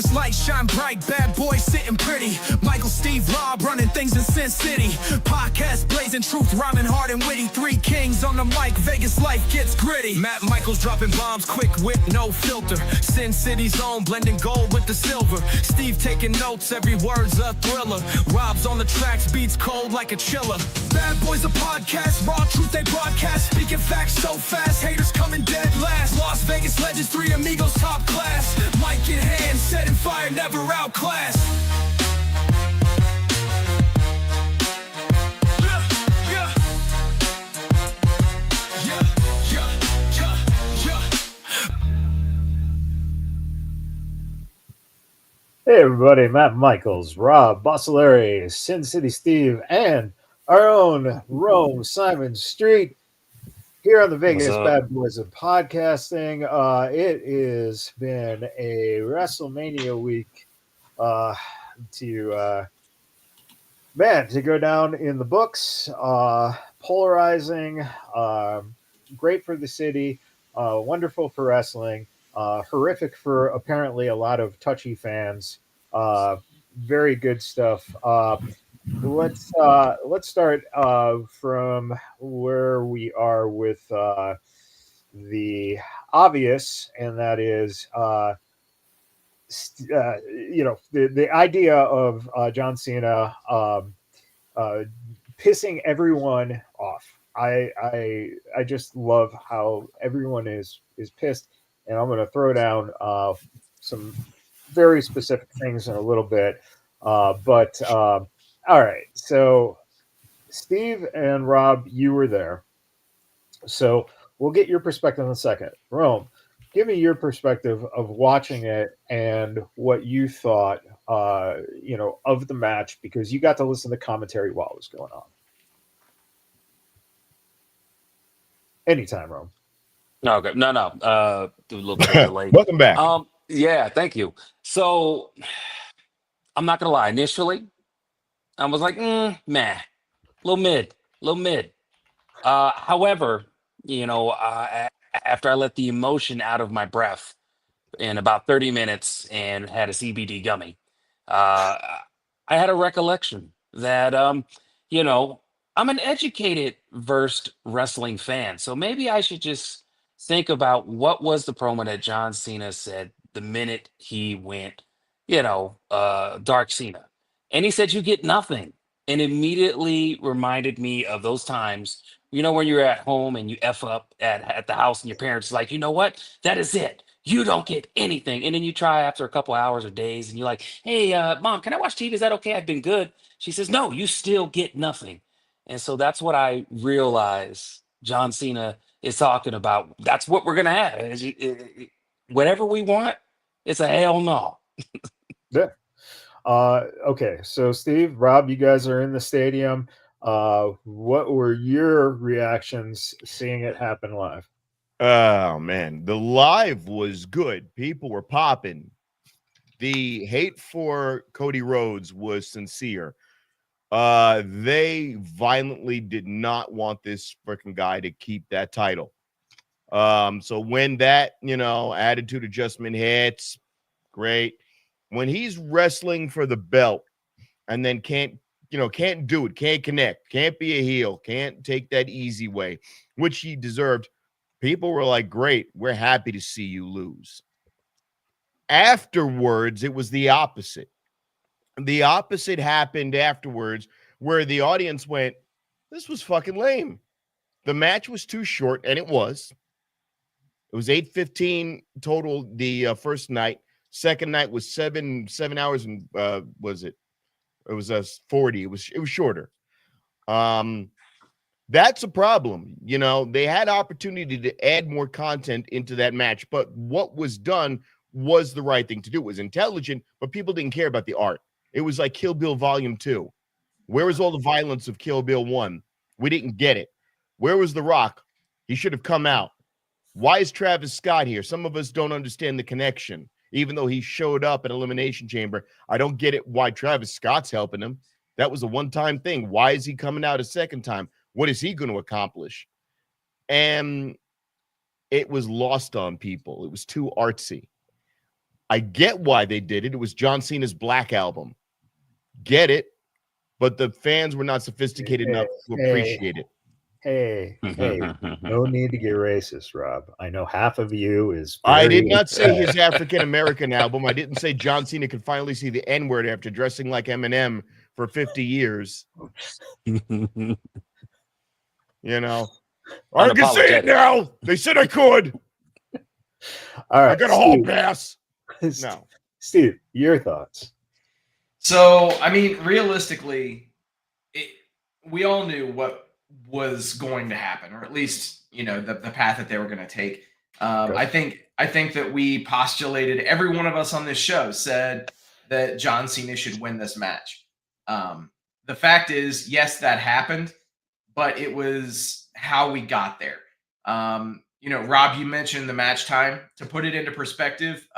Vegas lights shine bright, bad boys sitting pretty. Michael, Steve, Rob running things in Sin City. Podcast blazing truth, rhyming hard and witty. Three kings on the mic, Vegas life gets gritty. Matt Michaels dropping bombs, quick wit, no filter. Sin City's own, blending gold with the silver. Steve taking notes, every word's a thriller. Rob's on the tracks, beats cold like a chiller. Badboyz a podcast, raw truth they broadcast. Speaking facts so fast, haters coming dead last. Las Vegas legends, three amigos top class. Mic in hand, setting fire, never outclassed. Hey everybody, Matt Michaels, Rob Bossolari, Sin City Steve, and our own Rome Simon Street here on the Vegas Badboyz of Podcasting. It has been a Wrestlemania week to go down in the books. Polarizing, great for the city, wonderful for wrestling. Horrific for apparently a lot of touchy fans. Very good stuff. Let's start from where we are with the obvious, and that is the idea of John Cena pissing everyone off. I just love how everyone is pissed. And I'm going to throw down some very specific things in a little bit. All right. So, Steve and Rob, you were there. So, we'll get your perspective in a second. Rome, give me your perspective of watching it and what you thought, of the match, because you got to listen to commentary while it was going on. Anytime, Rome. No, okay. No. Do a little bit of delay. Welcome back. Yeah, thank you. So I'm not gonna lie. Initially, I was like, meh, little mid. However, after I let the emotion out of my breath in about 30 minutes and had a CBD gummy, I had a recollection that I'm an educated, versed wrestling fan, so maybe I should just think about what was the promo that John Cena said the minute he went, Dark Cena. And he said, you get nothing. And immediately reminded me of those times, when you're at home and you F up at the house and your parents are like, you know what? That is it. You don't get anything. And then you try after a couple hours or days and you're like, hey, Mom, can I watch TV? Is that okay? I've been good. She says, no, you still get nothing. And so that's what I realized John Cena is talking about. That's what we're gonna have. Whatever we want, it's a hell no. Yeah. Okay. So Steve, Rob, you guys are in the stadium. What were your reactions seeing it happen live? Oh man, the live was good. People were popping. The hate for Cody Rhodes was sincere. They violently did not want this freaking guy to keep that title. So when that, attitude adjustment hits, great. When he's wrestling for the belt and then can't do it, can't connect, can't be a heel, can't take that easy way, which he deserved, people were like, great, we're happy to see you lose. Afterwards, it was the opposite. The opposite happened afterwards, where the audience went, this was fucking lame. The match was too short, and it was. It was 8:15 total the first night. Second night was seven hours and was it? It was 40. It was shorter. That's a problem. They had opportunity to add more content into that match, but what was done was the right thing to do. It was intelligent, but people didn't care about the art. It was like Kill Bill Volume 2. Where was all the violence of Kill Bill 1? We didn't get it. Where was The Rock? He should have come out. Why is Travis Scott here? Some of us don't understand the connection. Even though he showed up at Elimination Chamber, I don't get it why Travis Scott's helping him. That was a one-time thing. Why is he coming out a second time? What is he going to accomplish? And it was lost on people. It was too artsy. I get why they did it. It was John Cena's Black Album. Get it, but the fans were not sophisticated enough to appreciate it. Hey, no need to get racist, Rob. I know half of you is. I did not say his African American album. I didn't say John Cena could finally see the N-word after dressing like Eminem for 50 years. You know, I can say it now. They said I could. All right, I got a hall pass. No, Steve, your thoughts. So, I mean, realistically, we all knew what was going to happen, or at least, you know, the path that they were going to take. I think that we postulated, every one of us on this show said that John Cena should win this match. The fact is, yes, that happened, but it was how we got there. You know, Rob, you mentioned the match time. To put it into perspective,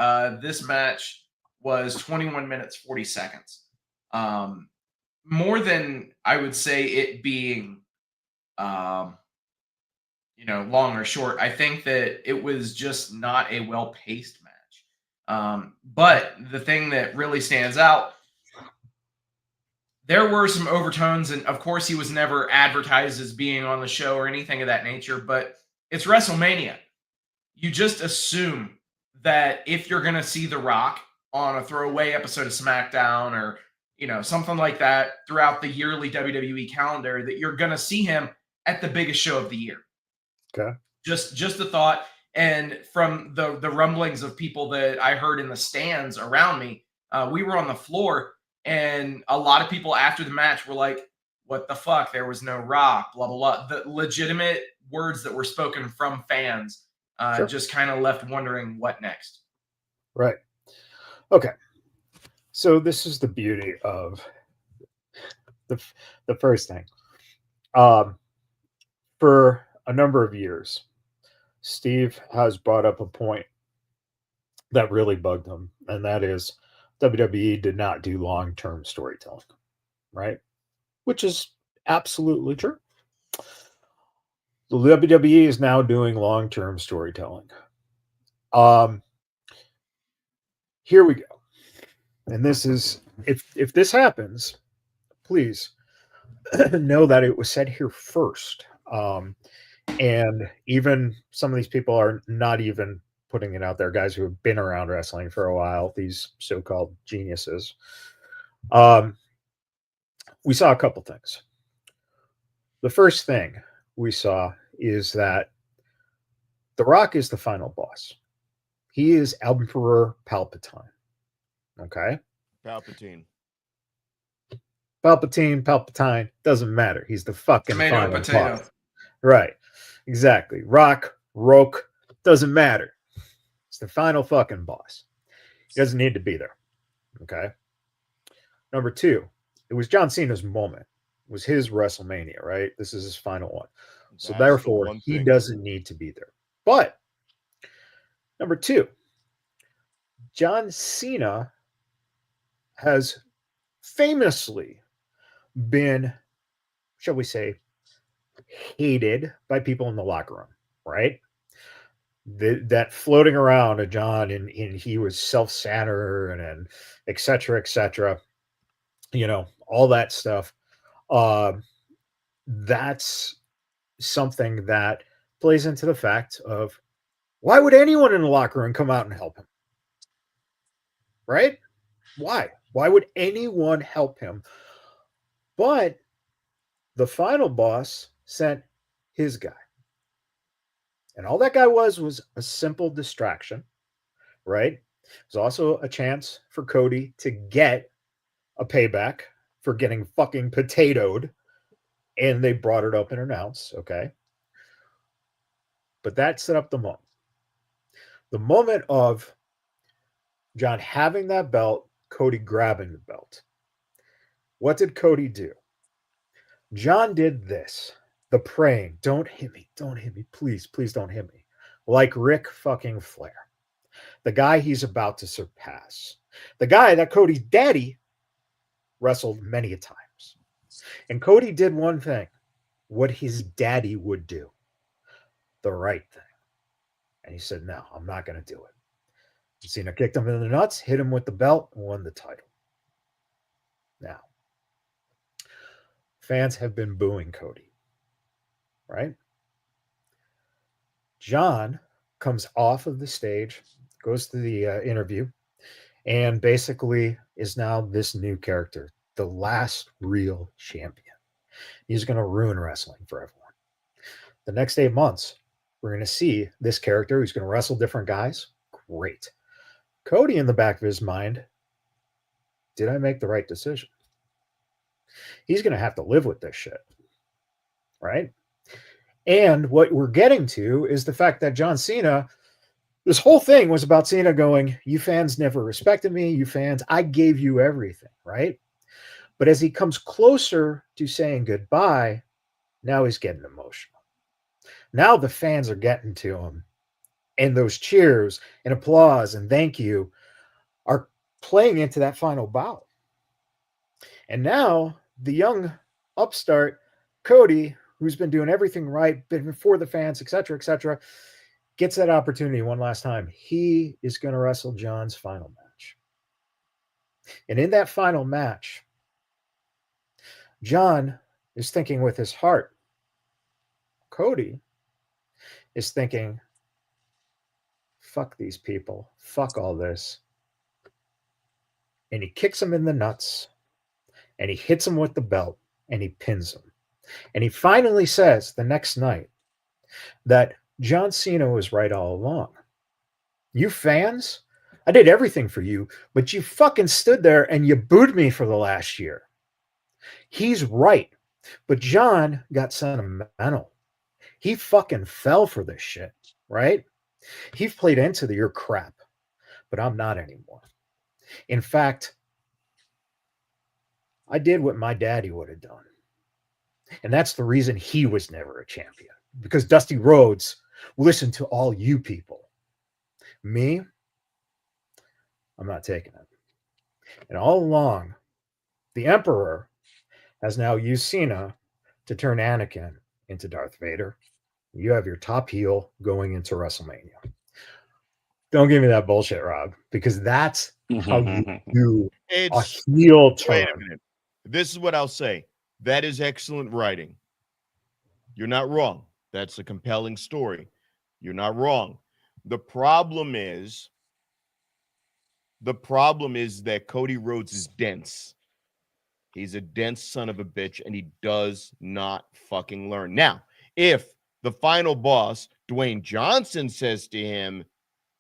this match was 21 minutes, 40 seconds. More than I would say it being, you know, long or short. I think that it was just not a well-paced match. But the thing that really stands out, there were some overtones, and of course he was never advertised as being on the show or anything of that nature, but it's WrestleMania. You just assume that if you're going to see The Rock on a throwaway episode of SmackDown or, you know, something like that throughout the yearly WWE calendar, that you're going to see him at the biggest show of the year. Okay. Just a thought. And from the rumblings of people that I heard in the stands around me, we were on the floor, and a lot of people after the match were like, what the fuck? There was no Rock, blah, blah, blah. The legitimate words that were spoken from fans just kind of left wondering what next. Right. Okay. So this is the beauty of the first thing. For a number of years, Steve has brought up a point that really bugged him, and that is WWE did not do long-term storytelling, right? Which is absolutely true. The WWE is now doing long-term storytelling. Here we go. And this is, if this happens, please know that it was said here first. And even some of these people are not even putting it out there, guys who have been around wrestling for a while, these so-called geniuses. We saw a couple things. The first thing we saw is that The Rock is the final boss. He is Emperor Palpatine. Okay? Palpatine, doesn't matter. He's the fucking final boss. Right. Exactly. Rock, Roke, doesn't matter. It's the final fucking boss. He doesn't need to be there. Okay? Number two, it was John Cena's moment. It was his WrestleMania, right? This is his final one. So therefore, he doesn't need to be there. But number two, John Cena has famously been, shall we say, hated by people in the locker room, right? That floating around of John and he was self-centered and et cetera, you know, all that stuff. That's something that plays into the fact of why would anyone in the locker room come out and help him? Right? Why? Why would anyone help him? But the final boss sent his guy. And all that guy was a simple distraction, right? It was also a chance for Cody to get a payback for getting fucking potatoed. And they brought it up and announced, okay? But that set up the moment. The moment of John having that belt, Cody grabbing the belt. What did Cody do? John did this. The praying, don't hit me, please don't hit me. Like Ric fucking Flair. The guy he's about to surpass. The guy that Cody's daddy wrestled many a times. And Cody did one thing, what his daddy would do. The right thing. And he said, no, I'm not going to do it. Cena kicked him in the nuts, hit him with the belt, and won the title. Now, fans have been booing Cody, right? John comes off of the stage, goes to the interview, and basically is now this new character, the last real champion. He's going to ruin wrestling for everyone. The next 8 months, we're going to see this character who's going to wrestle different guys. Great. Cody, in the back of his mind, did I make the right decision? He's going to have to live with this shit, right? And what we're getting to is the fact that John Cena, this whole thing was about Cena going, you fans never respected me. You fans, I gave you everything, right? But as he comes closer to saying goodbye, now he's getting emotional. Now the fans are getting to him. And those cheers and applause and thank you are playing into that final bow. And now the young upstart, Cody, who's been doing everything right, been for the fans, etc., gets that opportunity one last time. He is going to wrestle John's final match. And in that final match, John is thinking with his heart. Cody is thinking, fuck these people. Fuck all this. And he kicks him in the nuts. And he hits him with the belt. And he pins him. And he finally says the next night that John Cena was right all along. You fans, I did everything for you, but you fucking stood there and you booed me for the last year. He's right. But John got sentimental. He fucking fell for this shit, right? He played into your crap, but I'm not anymore. In fact, I did what my daddy would have done. And that's the reason he was never a champion. Because Dusty Rhodes listened to all you people. Me, I'm not taking it. And all along, the Emperor has now used Cena to turn Anakin into Darth Vader. You have your top heel going into WrestleMania. Don't give me that bullshit, Rob, because that's how you do a heel turn. Wait a minute. This is what I'll say. That is excellent writing. You're not wrong. That's a compelling story. You're not wrong. The problem is that Cody Rhodes is dense. He's a dense son of a bitch, and he does not fucking learn. Now, if the final boss, Dwayne Johnson, says to him,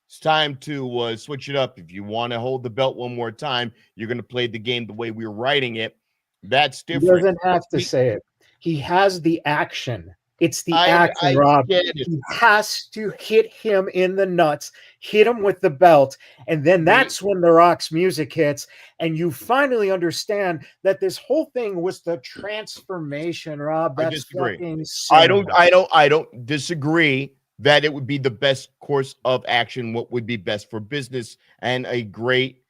it's time to switch it up. If you want to hold the belt one more time, you're going to play the game the way we're writing it. That's different. He doesn't have to say it. He has the action. It's the action, Rob. He has to hit him in the nuts, hit him with the belt, and then that's when The Rock's music hits, and you finally understand that this whole thing was the transformation, Rob. That's I disagree. I don't disagree that it would be the best course of action, what would be best for business, and a great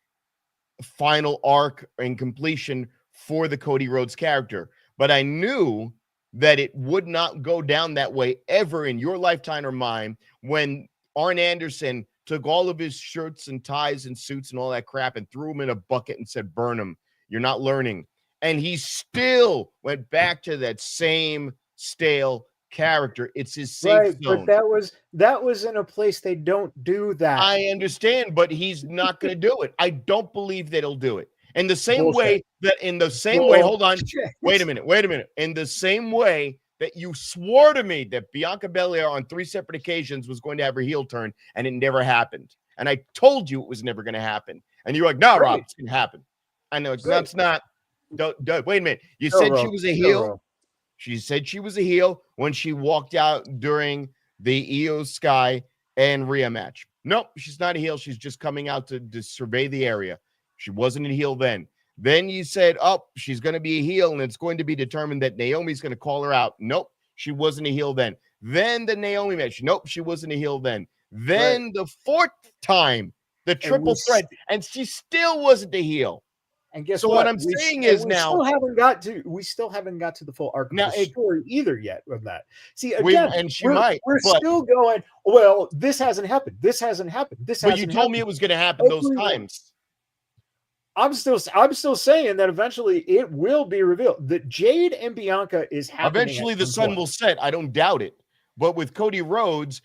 final arc and completion for the Cody Rhodes character. But I knew that it would not go down that way ever in your lifetime or mine when Arn Anderson took all of his shirts and ties and suits and all that crap and threw them in a bucket and said, burn them. You're not learning. And he still went back to that same stale character. It's his safe zone. But that was in a place they don't do that. I understand, but he's not going to do it. I don't believe that he'll do it. In the same way that hold on, wait a minute. In the same way that you swore to me that Bianca Belair on 3 separate occasions was going to have her heel turn, and it never happened. And I told you it was never going to happen. And you're like, no, Rob, it's going to happen. I know that's not. Wait a minute. You said she was a heel. She said she was a heel when she walked out during the Io Sky and Rhea match. Nope, she's not a heel. She's just coming out to survey the area. She wasn't a heel then. Then you said, oh, she's going to be a heel, and it's going to be determined that Naomi's going to call her out. Nope, she wasn't a heel then. Then the Naomi match. Nope, she wasn't a heel then. Then the 4th time, the triple threat, and she still wasn't a heel. And guess So what I'm saying is we still haven't got to the full arc of the story either yet of that. See, again, we're still going, well, this hasn't happened. This hasn't happened. But you told me it was going to happen those times. I'm still saying that eventually it will be revealed that Jade and Bianca is happening. Eventually the sun will set. I don't doubt it. But with Cody Rhodes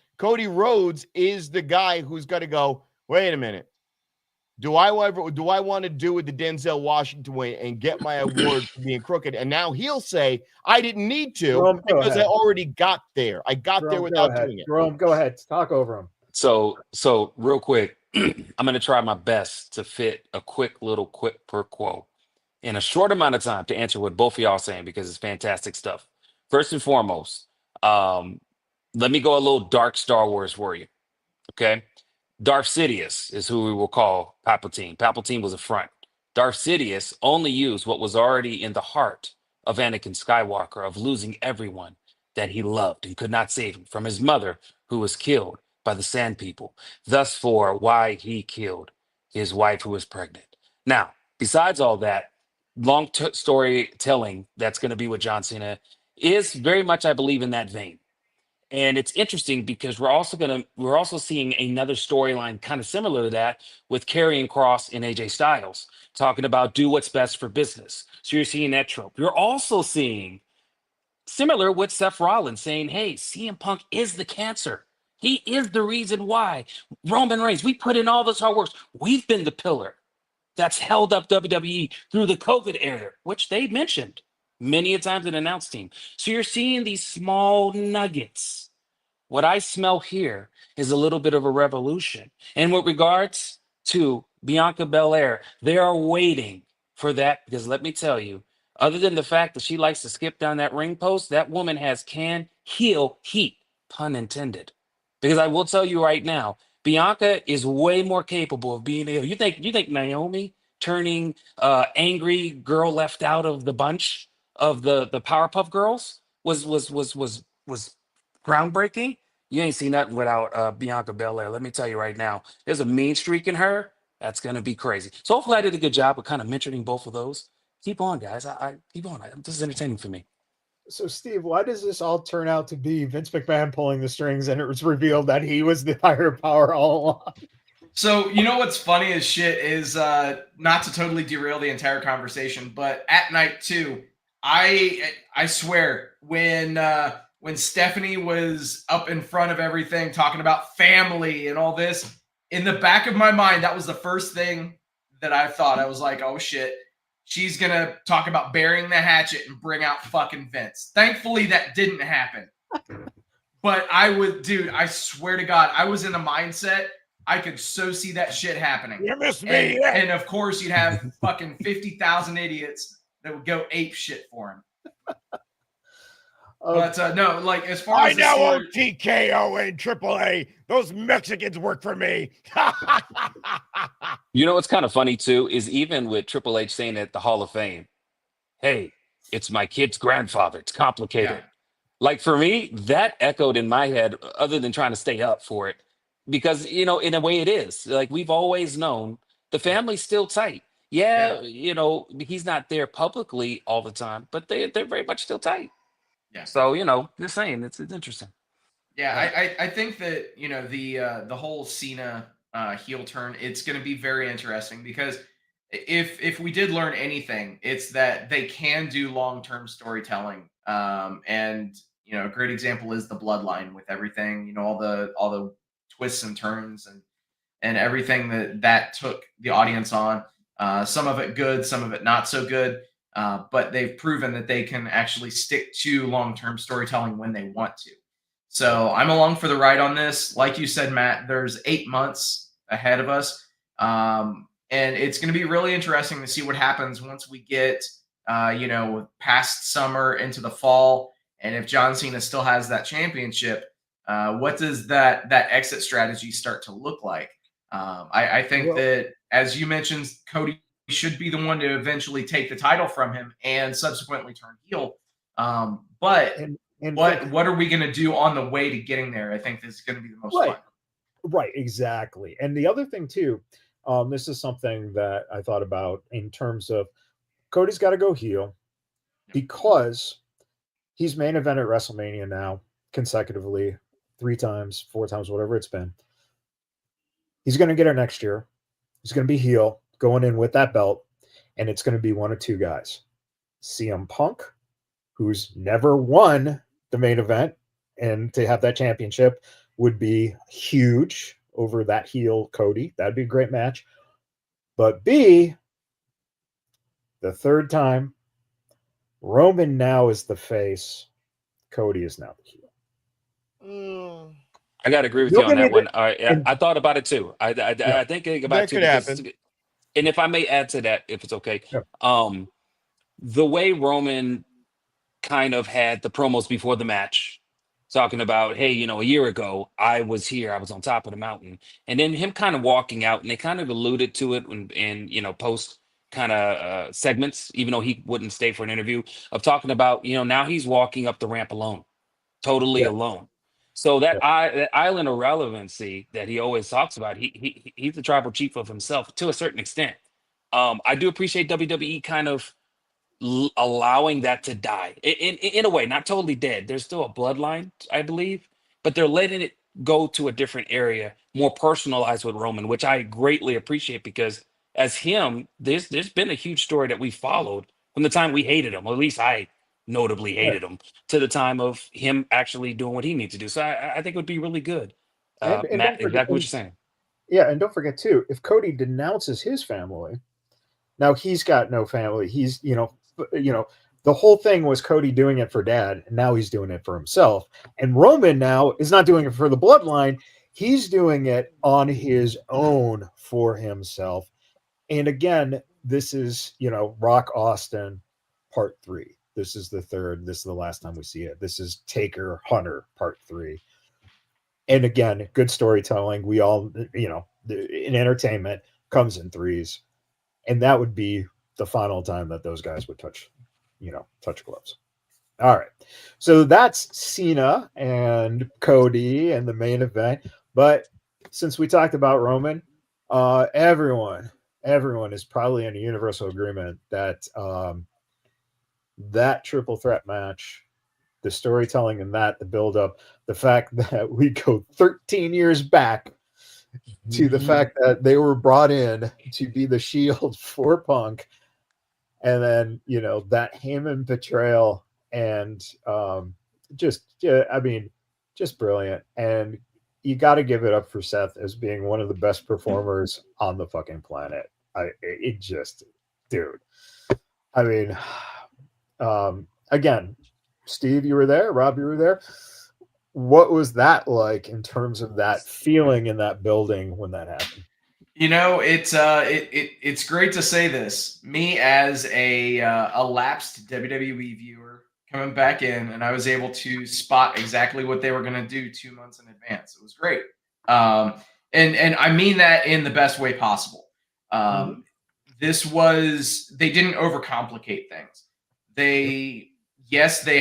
is the guy who's got to go, wait a minute. Do I want to do it the Denzel Washington way and get my award for being crooked? And now he'll say, I didn't need to because I already got there. I got there without doing it. Jerome, go ahead. Talk over him. So real quick, I'm going to try my best to fit a quick per quo in a short amount of time to answer what both of y'all are saying, because it's fantastic stuff. First and foremost, let me go a little dark Star Wars for you. Okay. Darth Sidious is who we will call Palpatine. Palpatine was a front. Darth Sidious only used what was already in the heart of Anakin Skywalker, of losing everyone that he loved and could not save him, from his mother, who was killed by the Sand People. Thus for why he killed his wife, who was pregnant. Now, besides all that, long storytelling that's going to be with John Cena is very much, I believe, in that vein. And it's interesting because we're also seeing another storyline kind of similar to that with Karrion Kross and AJ Styles talking about do what's best for business. So you're seeing that trope. You're also seeing similar with Seth Rollins saying, hey, CM Punk is the cancer. He is the reason why. Roman Reigns, we put in all this hard work. We've been the pillar that's held up WWE through the COVID era, which they mentioned many a times in the announce team. So you're seeing these small nuggets. What I smell here is a little bit of a revolution. And with regards to Bianca Belair, they are waiting for that, because let me tell you, other than the fact that she likes to skip down that ring post, that woman has heel heat, pun intended. Because I will tell you right now, Bianca is way more capable of being able. You think Naomi turning angry girl left out of the bunch of the Powerpuff Girls was groundbreaking? You ain't seen nothing without Bianca Belair. Let me tell you right now, there's a mean streak in her that's gonna be crazy. So hopefully I did a good job of kind of mentioning both of those. Keep on, guys. I keep on. This is entertaining for me. So, Steve, why does this all turn out to be Vince McMahon pulling the strings, and it was revealed that he was the higher power all along? So, you know what's funny as shit is, not to totally derail the entire conversation, but at night too, I swear when Stephanie was up in front of everything talking about family and all this, in the back of my mind, that was the first thing that I thought. I was like, oh shit, she's going to talk about burying the hatchet and bring out fucking Vince. Thankfully, that didn't happen. But I swear to God, I was in a mindset, I could so see that shit happening. You missed me. And of course, you'd have fucking 50,000 idiots that would go ape shit for him. But no, like as far as I now own TKO and AAA. Those Mexicans work for me. You know what's kind of funny too is even with Triple H saying at the Hall of Fame, "Hey, it's my kid's grandfather. It's complicated." Yeah. Like for me, that echoed in my head, other than trying to stay up for it, because in a way it is. Like we've always known the family's still tight. Yeah, he's not there publicly all the time, but they're very much still tight. Yeah. So just saying, it's interesting. Yeah, I think that the whole Cena heel turn, it's going to be very interesting, because if we did learn anything, it's that they can do long-term storytelling. And a great example is the Bloodline, with everything, all the twists and turns and everything that took the audience on. Some of it good, some of it not so good. But they've proven that they can actually stick to long-term storytelling when they want to. So I'm along for the ride on this. Like you said, Matt, there's 8 months ahead of us. And it's going to be really interesting to see what happens once we get, past summer into the fall. And if John Cena still has that championship, what does that exit strategy start to look like? I think that, as you mentioned, Cody should be the one to eventually take the title from him and subsequently turn heel. But what are we going to do on the way to getting there? I think this is going to be the most fun. Right, exactly. And the other thing too, this is something that I thought about in terms of Cody's got to go heel because he's main event at WrestleMania now consecutively 3 times, 4 times, whatever it's been. He's going to get it next year. He's going to be heel going in with that belt, and it's going to be one of 2 guys. CM Punk, who's never won the main event, and to have that championship would be huge over that heel Cody. That'd be a great match. But B, the 3rd time, Roman now is the face. Cody is now the heel. I got to agree with you on that one. All right, I thought about it too. I think about it too. Happen. And if I may add to that, if it's okay, Yeah. The way Roman kind of had the promos before the match, talking about, hey, you know, a year ago I was here, I was on top of the mountain, and then him kind of walking out, and they kind of alluded to it in you know, post kind of segments, even though he wouldn't stay for an interview, of talking about, you know, now he's walking up the ramp alone, totally alone. So that that island of relevancy that he always talks about, he's the tribal chief of himself to a certain extent. I do appreciate WWE kind of allowing that to die in a way, not totally dead. There's still a bloodline, I believe, but they're letting it go to a different area, more personalized with Roman, which I greatly appreciate, because as him, there's been a huge story that we followed from the time we hated him, or at least I notably hated him, to the time of him actually doing what he needs to do. So I think it would be really good. And Matt, exactly what you're saying. Yeah, and don't forget too, if Cody denounces his family, now he's got no family. He's, you know, the whole thing was Cody doing it for Dad, and now he's doing it for himself. And Roman now is not doing it for the bloodline. He's doing it on his own for himself. And again, this is, you know, Rock Austin part 3. This is the 3rd. This is the last time we see it. This is Taker Hunter part 3. And again, good storytelling. We all, you know, in entertainment comes in 3s. And that would be the final time that those guys would touch gloves. All right. So that's Cena and Cody and the main event. But since we talked about Roman, everyone is probably in a universal agreement that that triple threat match, the storytelling in that, the build-up, the fact that we go 13 years back to the fact that they were brought in to be the Shield for Punk, and then, you know, that Heyman betrayal, and just brilliant. And you got to give it up for Seth as being one of the best performers on the fucking planet. Dude. I mean, again, Steve, you were there. Rob, you were there. What was that like in terms of that feeling in that building when that happened? You know, it's great to say this. Me as a lapsed WWE viewer coming back in, and I was able to spot exactly what they were going to do 2 months in advance. It was great, and I mean that in the best way possible. This was, they didn't overcomplicate things. They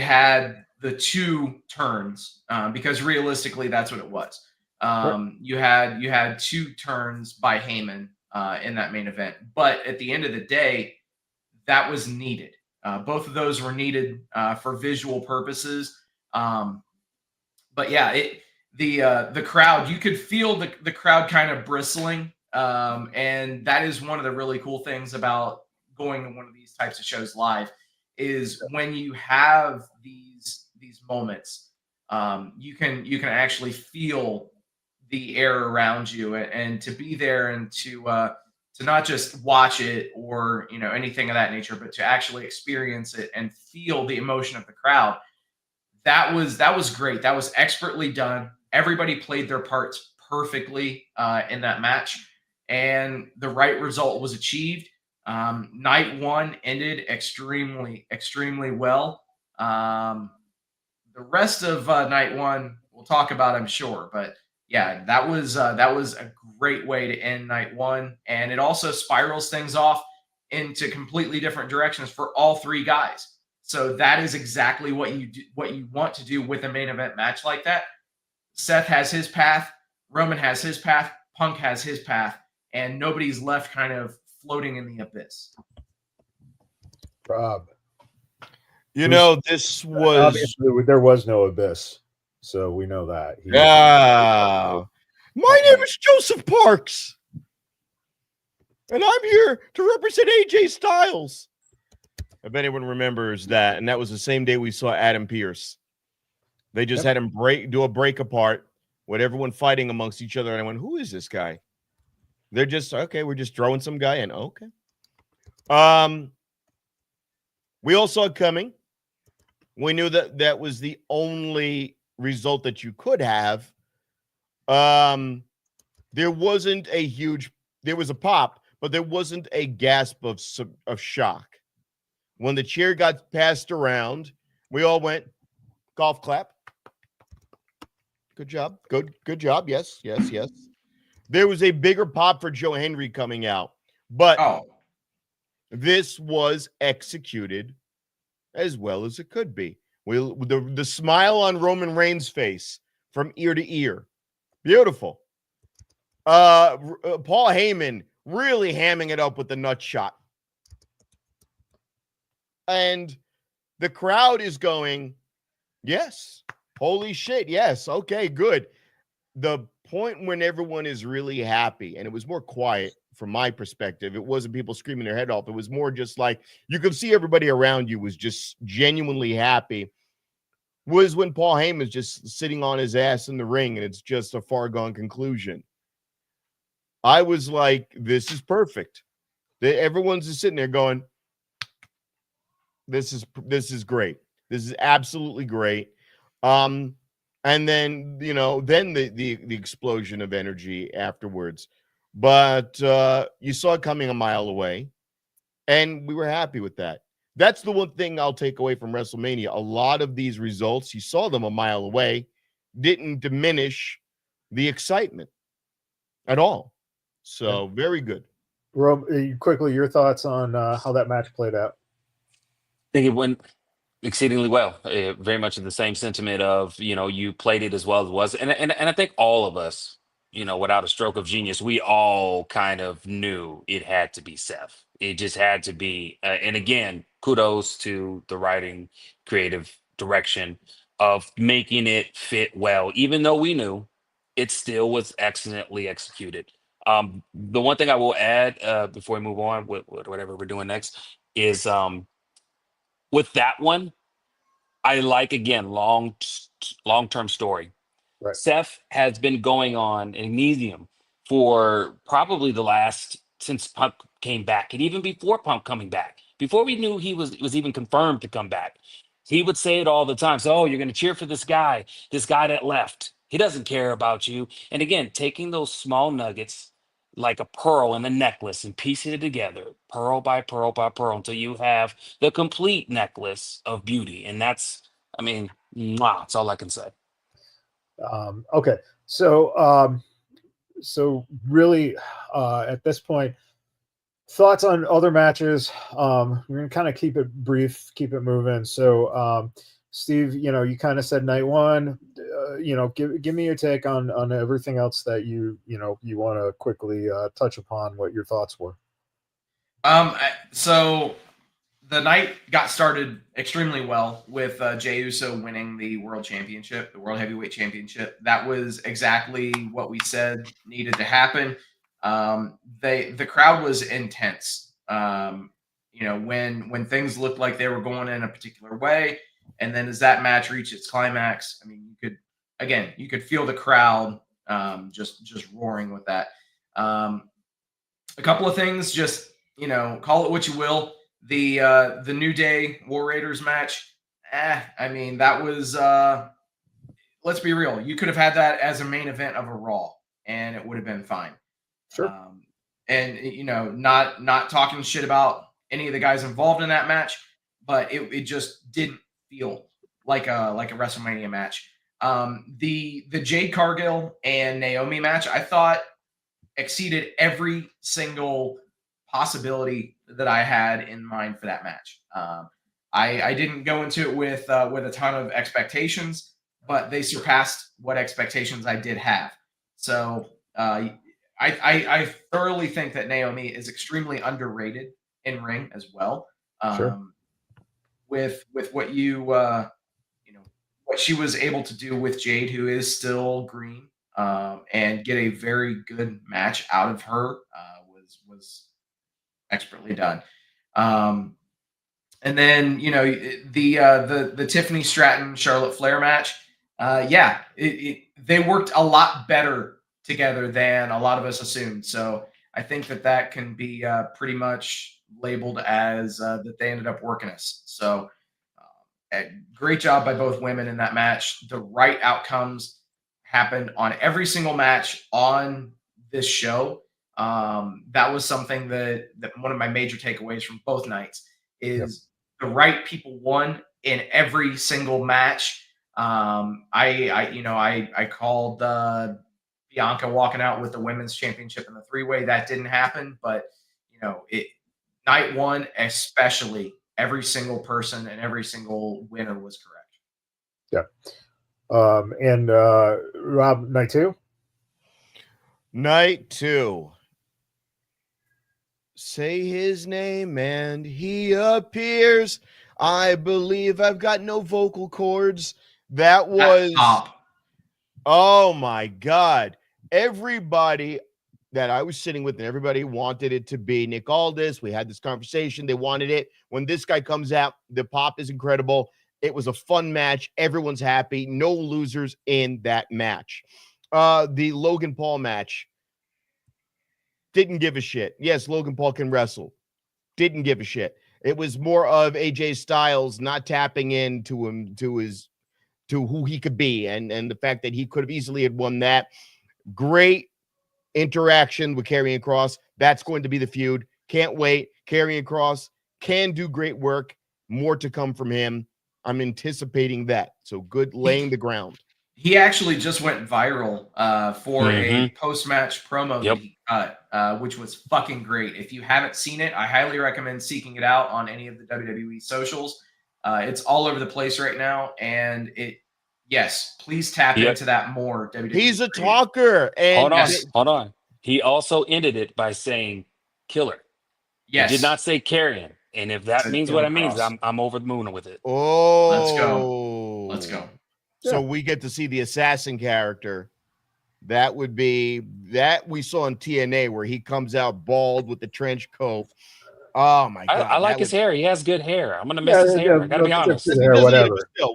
had the 2 turns, because realistically that's what it was. You had 2 turns by Heyman in that main event, but at the end of the day, that was needed. Both of those were needed for visual purposes. But yeah, the crowd, you could feel the crowd kind of bristling, and that is one of the really cool things about going to one of these types of shows live, is when you have these moments, you can actually feel the air around you, and to be there, and to not just watch it or, you know, anything of that nature, but to actually experience it and feel the emotion of the crowd. That was great. That was expertly done. Everybody played their parts perfectly in that match, and the right result was achieved. Night 1 ended extremely well. The rest of night 1 we'll talk about, I'm sure, but yeah, that was a great way to end night 1, and it also spirals things off into completely different directions for all 3 guys. So that is exactly what you want to do with a main event match like that. Seth has his path, Roman has his path, Punk has his path, and nobody's left kind of floating in the abyss. Rob. You know, this was obviously there was no abyss, so we know that. My name is Joseph Parks, and I'm here to represent AJ Styles. If anyone remembers that, and that was the same day we saw Adam Pearce. They just had him do a break apart with everyone fighting amongst each other, and I went, "Who is this guy?" They're just okay. We're just throwing some guy in. Okay. We all saw it coming. We knew that that was the only result that you could have. There wasn't a huge. There was a pop, but there wasn't a gasp of shock. When the chair got passed around, we all went, golf clap. Good job. Good job. Yes. There was a bigger pop for Joe Henry coming out, but this was executed as well as it could be. The smile on Roman Reigns' face from ear to ear. Beautiful. Paul Heyman really hamming it up with the nut shot. And the crowd is going, yes, holy shit, yes, okay, good. The point when everyone is really happy, and it was more quiet from my perspective, it wasn't people screaming their head off. It was more just like you could see everybody around you was just genuinely happy, was when Paul Heyman's just sitting on his ass in the ring, and it's just a far gone conclusion. I was like, this is perfect. Everyone's just sitting there going, this is great. This is absolutely great. And then, then the explosion of energy afterwards. But you saw it coming a mile away, and we were happy with that. That's the one thing I'll take away from WrestleMania. A lot of these results, you saw them a mile away, didn't diminish the excitement at all. So very good. Rob, quickly, your thoughts on how that match played out? I think it went exceedingly well. Very much in the same sentiment of, you played it as well as it was. And I think all of us, without a stroke of genius, we all kind of knew it had to be Seth. It just had to be. And again, kudos to the writing, creative direction of making it fit well. Even though we knew, it still was excellently executed. The one thing I will add before we move on with whatever we're doing next is with that one, I like, again, long-term story. Right. Seth has been going on in Elysium for probably since Punk came back, and even before Punk coming back, before we knew he was even confirmed to come back. He would say it all the time. So, you're going to cheer for this guy that left. He doesn't care about you. And again, taking those small nuggets like a pearl in a necklace and piecing it together, pearl by pearl by pearl, until you have the complete necklace of beauty. And that's, that's all I can say. Okay. So really, at this point, thoughts on other matches. We're going to kind of keep it brief, keep it moving. So, Steve, you kind of said night one, give me your take on everything else that you want to quickly touch upon what your thoughts were. So the night got started extremely well with Jey Uso winning the World Championship, the World Heavyweight Championship. That was exactly what we said needed to happen. The crowd was intense. When things looked like they were going in a particular way, and then as that match reached its climax, you could feel the crowd just roaring with that. A couple of things, just call it what you will. The New Day War Raiders match, that was let's be real. You could have had that as a main event of a Raw, and it would have been fine. Sure. Not talking shit about any of the guys involved in that match, but it just didn't feel like a WrestleMania match. The Jade Cargill and Naomi match, I thought, exceeded every single possibility that I had in mind for that match. I didn't go into it with a ton of expectations, but they surpassed what expectations I did have. So I thoroughly think that Naomi is extremely underrated in ring as well. Sure. With what you what she was able to do with Jade, who is still green, and get a very good match out of her was expertly done. And then the Tiffany Stratton Charlotte Flair match, they worked a lot better together than a lot of us assumed. So I think that can be pretty much labeled as that they ended up working us. So great job by both women in that match. The right outcomes happened on every single match on this show. That was something that one of my major takeaways from both nights is the right people won in every single match. I called Bianca walking out with the women's championship in the three-way. That didn't happen, but night one especially, every single person and every single winner was correct. Yeah. And Rob, night two. Night two. Say his name and he appears. I believe I've got no vocal cords. That was oh my God. Everybody that I was sitting with and everybody wanted it to be Nick Aldis. We had this conversation. They wanted it. When this guy comes out, the pop is incredible. It was a fun match. Everyone's happy. No losers in that match. The Logan Paul match. Didn't give a shit. Yes, Logan Paul can wrestle. Didn't give a shit. It was more of AJ Styles not tapping into him, to who he could be, and the fact that he could have easily had won that. Great interaction with Karrion Kross. That's going to be the feud. Can't wait. Karrion Kross can do great work. More to come from him. I'm anticipating that. So good laying the ground. He actually just went viral for a post-match promo that he cut, which was fucking great. If you haven't seen it, I highly recommend seeking it out on any of the WWE socials. It's all over the place right now, and please tap into that more. WWE. He's a talker. And hold on. He also ended it by saying "killer." Yes, he did not say Karrion, and if that means what it means, I'm over the moon with it. Oh, let's go. So we get to see the assassin character. That would be that we saw in TNA where he comes out bald with the trench coat. Oh my God. I like his hair. He has good hair. I'm gonna miss his hair. I gotta be honest.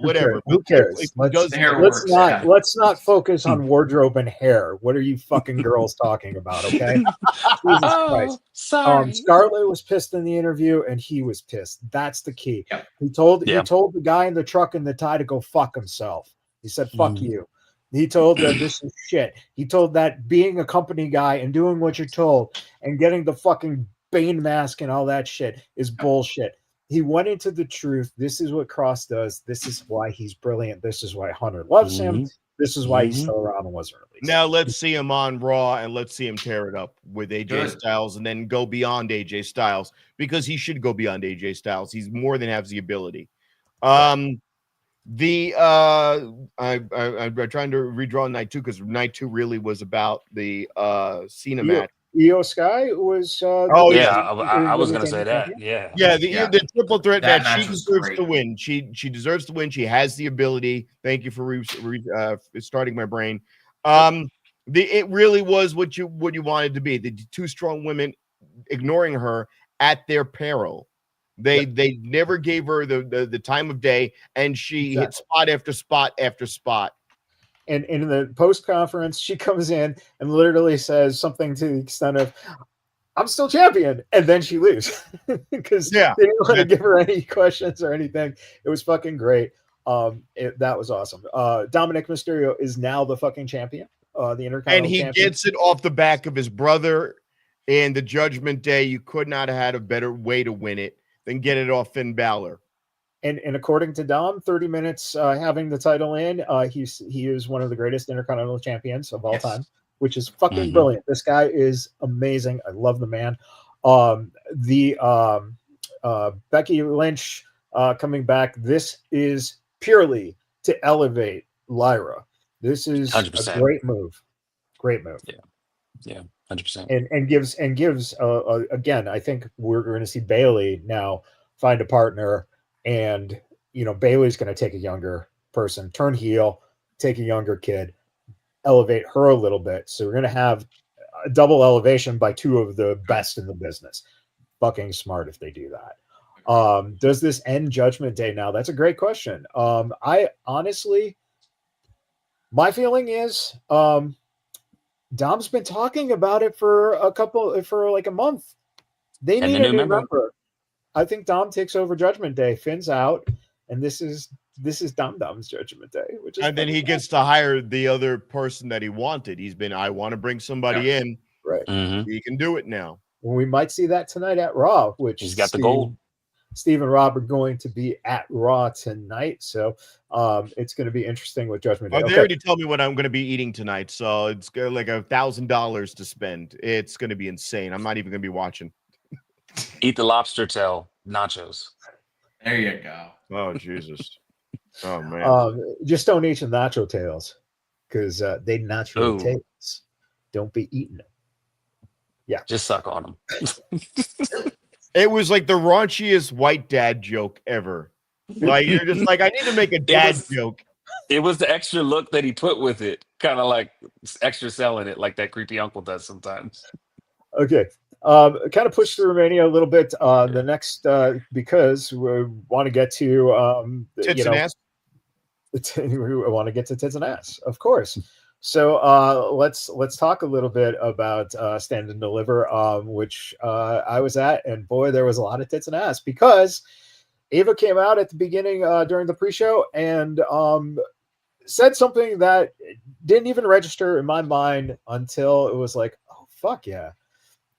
Whatever. Who cares? Let's not focus on wardrobe and hair. What are you fucking girls talking about? Okay. Jesus Christ. Sorry. Scarlett was pissed in the interview, and he was pissed. That's the key. Yep. He told the guy in the truck in the tie to go fuck himself. He said, "Fuck you." He told that this is shit. He told that being a company guy and doing what you're told and getting the fucking Bane mask and all that shit is bullshit. He went into the truth. This is what Cross does. This is why he's brilliant. This is why Hunter loves him. This is why he's still around and wasn't released. Now let's see him on Raw and let's see him tear it up with AJ Styles and then go beyond AJ Styles, because he should go beyond AJ Styles. He's more than has the ability. I'm trying to redraw night two, because night two really was about the Cena match. Io Sky was. I was going to say that. The triple threat match. She deserves to win. She deserves to win. She has the ability. Thank you for starting my brain. It really was what you wanted to be. The two strong women ignoring her at their peril. They never gave her the time of day, and she hit spot after spot after spot. And in the post conference, she comes in and literally says something to the extent of, "I'm still champion," and then she leaves because they didn't want to give her any questions or anything. It was fucking great. That was awesome. Dominic Mysterio is now the fucking champion, the Intercontinental champion, and he gets it off the back of his brother in the Judgment Day. You could not have had a better way to win it than get it off Finn Balor. And according to Dom, 30 minutes having the title in, he is one of the greatest Intercontinental champions of all time, which is fucking brilliant. This guy is amazing. I love the man. Becky Lynch coming back. This is purely to elevate Lyra. This is 100%. A great move. Great move. Yeah. 100%. and gives again. I think we're going to see Bailey now find a partner, and Bailey's going to take a younger person, turn heel, take a younger kid, elevate her a little bit. So we're going to have a double elevation by two of the best in the business. Fucking smart if they do that. Does this end Judgment Day now? That's a great question. I honestly, my feeling is Dom's been talking about it for like a month. They And need the a new new member. member. I think Dom takes over Judgment Day. Finn's out, and this is Dom's Judgment Day, which is And then he gets to hire the other person that he wanted. I want to bring somebody in. right. Mm-hmm. He can do it now. Well, we might see that tonight at Raw, which He's got the gold. Steve and Rob are going to be at Raw tonight, so it's going to be interesting with Judgment Day. They already told me what I'm going to be eating tonight, so it's like $1,000 to spend. It's going to be insane. I'm not even going to be watching. Eat the lobster tail nachos. There you go. Oh Jesus! Oh man! Just don't eat the nacho tails because they naturally Ooh. taste. Don't be eating them. Yeah, Just suck on them. It was like the raunchiest white dad joke ever. Like you're just like, I need to make a dad joke. It was the extra look that he put with it, kind of like extra selling it, like that creepy uncle does sometimes. Okay. Kind of push through Romania a little bit. The next, because we want to get to Tits and ass. we want to get to tits and ass, of course. So let's talk a little bit about Stand and Deliver, which I was at, and boy, there was a lot of tits and ass because Ava came out at the beginning during the pre-show and said something that didn't even register in my mind until it was like, oh fuck yeah.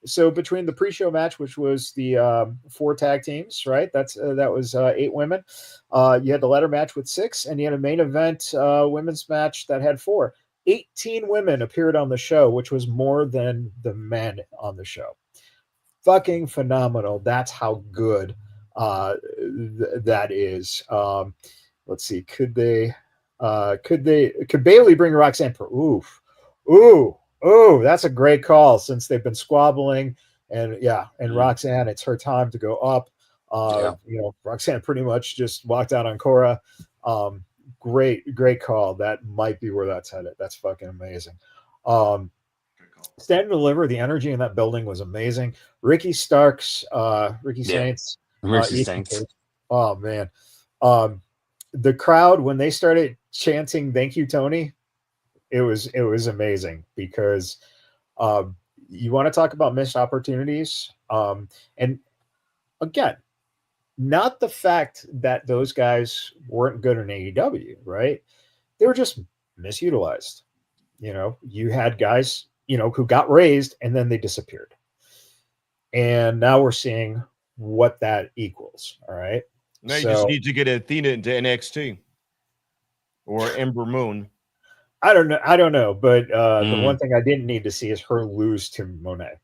So between the pre-show match, which was the 4 tag teams, right? That was 8 women. You had the ladder match with 6, and you had a main event women's match that had 4. 18 women appeared on the show, which was more than the men on the show. Fucking phenomenal. That's how good that is. Let's see. Could Bailey bring Roxanne? Ooh, that's a great call since they've been squabbling. And Roxanne, it's her time to go up. Roxanne pretty much just walked out on Cora. Great call. That might be where that's headed. That's fucking amazing. Stand and Deliver, the energy in that building was amazing. Ricky Saints. Oh man. The crowd, when they started chanting "Thank you, Tony," it was amazing because you want to talk about missed opportunities. And again, not the fact that those guys weren't good in AEW, right? They were just misutilized. You had guys, who got raised and then they disappeared. And now we're seeing what that equals. All right. Now you just need to get Athena into NXT or Ember Moon. I don't know. But the one thing I didn't need to see is her lose to Monet.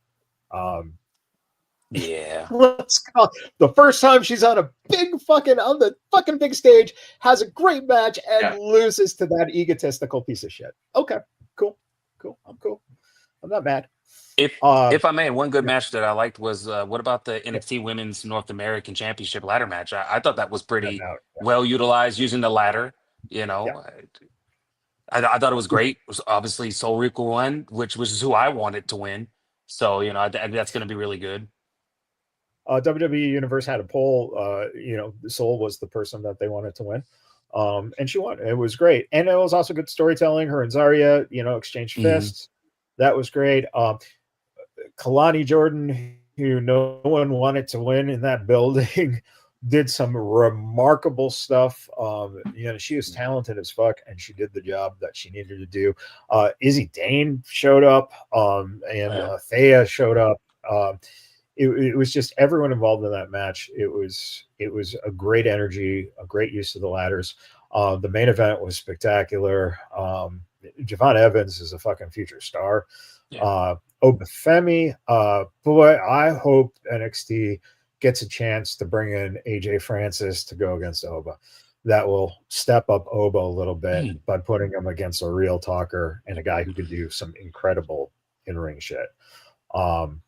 Yeah. Let's go. The first time she's on the fucking big stage, has a great match and loses to that egotistical piece of shit. Okay, cool. I'm cool. I'm not mad. If I may, one good match that I liked was what about the NXT Women's North American Championship ladder match? I thought that was pretty well utilized using the ladder. I thought it was great. It was obviously Soul Rico won, which was who I wanted to win. So that's going to be really good. WWE Universe had a poll. Soul was the person that they wanted to win, and she won. It was great, and it was also good storytelling. Her and Zarya, exchanged fists. That was great. Kalani Jordan, who no one wanted to win in that building, did some remarkable stuff. She was talented as fuck, and she did the job that she needed to do. Izzy Dane showed up, and Thea showed up. It was just everyone involved in that match. It was a great energy, a great use of the ladders. The main event was spectacular. Javon Evans is a fucking future star. Obafemi, boy, I hope NXT gets a chance to bring in AJ Francis to go against Oba. That will step up Oba a little bit by putting him against a real talker and a guy who can do some incredible in-ring shit. And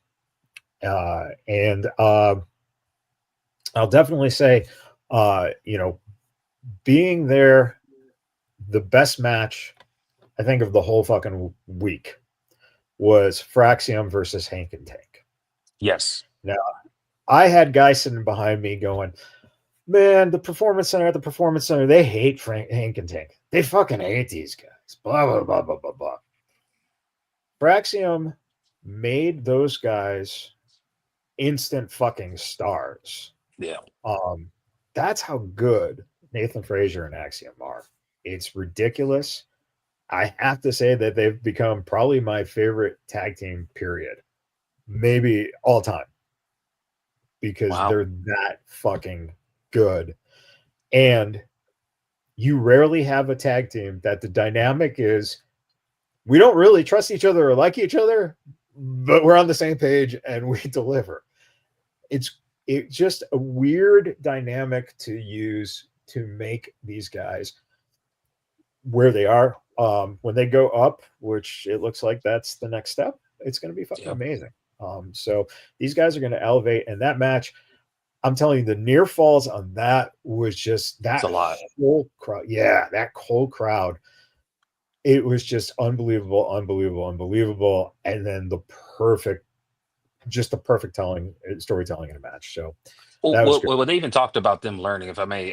I'll definitely say, being there, the best match I think of the whole fucking week was Fraxium versus Hank and Tank. Yes. Now, I had guys sitting behind me going, man, the Performance Center, they hate Hank and Tank. They fucking hate these guys. Blah, blah, blah, blah, blah, blah. Fraxium made those guys instant fucking stars. Yeah. That's how good Nathan Frazier and Axiom are. It's ridiculous. I have to say that they've become probably my favorite tag team, period. Maybe all time. Because they're that fucking good. And you rarely have a tag team that the dynamic is we don't really trust each other or like each other, but we're on the same page and we deliver. It's just a weird dynamic to use to make these guys where they are. When they go up, which it looks like that's the next step, it's going to be fucking amazing. So these guys are going to elevate, and that match, I'm telling you, the near falls on that was just that whole crowd. Yeah, that whole crowd. It was just unbelievable. And then the perfect storytelling in a match. So well, they even talked about them learning, if I may,